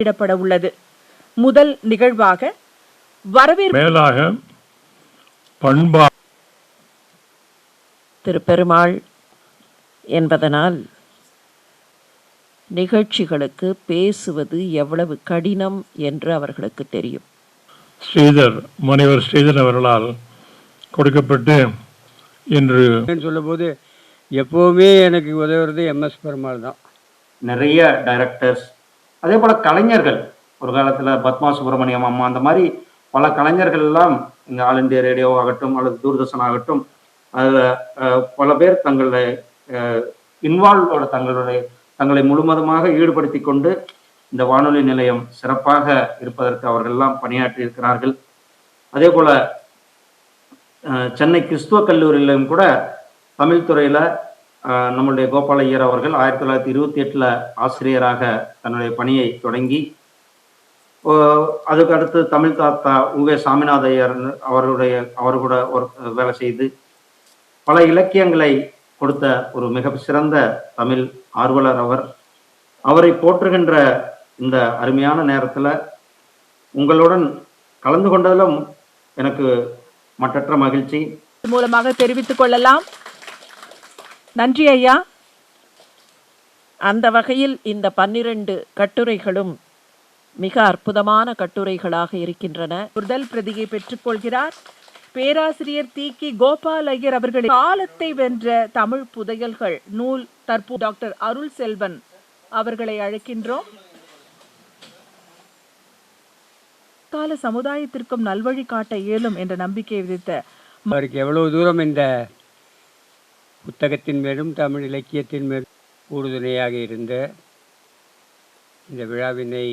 இடப்பட உள்ளது. முதல் நிகழ்வாக வரவேற்பு மேலாக பண்பா திருப்பெருமாள் என்பதனால் நிகழ்ச்சிகளுக்கு பேசுவது எவ்வளவு கடினம் என்று அவர்களுக்கு தெரியும். ஸ்ரீதர் முனைவர் ஸ்ரீதர் அவர்களால் கொடுக்கப்பட்டு இன்று சொல்லும்போது எப்போவுமே எனக்கு உதவுறது எம்எஸ் பெருமாள் தான். நிறைய டைரக்டர்ஸ், அதே போல் கலைஞர்கள், ஒரு காலத்தில் பத்மா சுப்பிரமணியம் அம்மா, அந்த மாதிரி பல கலைஞர்கள் எல்லாம் இங்கே ஆல் இண்டியா ரேடியோ ஆகட்டும் அல்லது தூர்தர்ஷன் ஆகட்டும், அதில் பல பேர் தங்களை முழுவதுமாக ஈடுபடுத்தி கொண்டு இந்த வானொலி நிலையம் சிறப்பாக இருப்பதற்கு அவர்களெல்லாம் பணியாற்றி இருக்கிறார்கள். அதே போல் சென்னை கிறிஸ்துவ கல்லூரியிலும் கூட தமிழ் துறையில் நம்மளுடைய கோபால ஐயர் அவர்கள் 1928 ஆசிரியராக தன்னுடைய பணியை தொடங்கி, அதுக்கு அடுத்து தமிழ் தாத்தா உவே சாமிநாத ஐயர் அவரு கூட ஒரு வேலை செய்து பல இலக்கியங்களை கொடுத்த ஒரு மிக சிறந்த தமிழ் ஆர்வலர் அவரை போற்றுகின்ற இந்த அருமையான நேரத்தில் உங்களுடன் கலந்து கொண்டதிலும் எனக்கு மற்றற்ற மகிழ்ச்சி மூலமாக தெரிவித்துக் கொள்ளலாம். நன்றி ஐயா. அந்த வகையில் இந்த 12 கட்டுரைகளும் மிக அற்புதமான கட்டுரைகளாக இருக்கின்றன. முதல் பிரதியை பெற்றுக்கொள்கிறார் பேராசிரியர் தி.கி. கோபால் ஐயர் அவர்களின் காலத்தை வென்ற தமிழ் புதையல்கள் நூல் தற்போது டாக்டர் அருள் செல்வன் அவர்களை அழைக்கின்றோம். கால சமுதாயத்திற்கும் நல்வழி காட்ட இயலும் என்ற நம்பிக்கை விதித்த அவருக்கு எவ்வளவு தூரம் இந்த புத்தகத்தின் மேலும் தமிழ் இலக்கியத்தின் மேலும் உறுதுணையாக இருந்த இந்த விழாவினை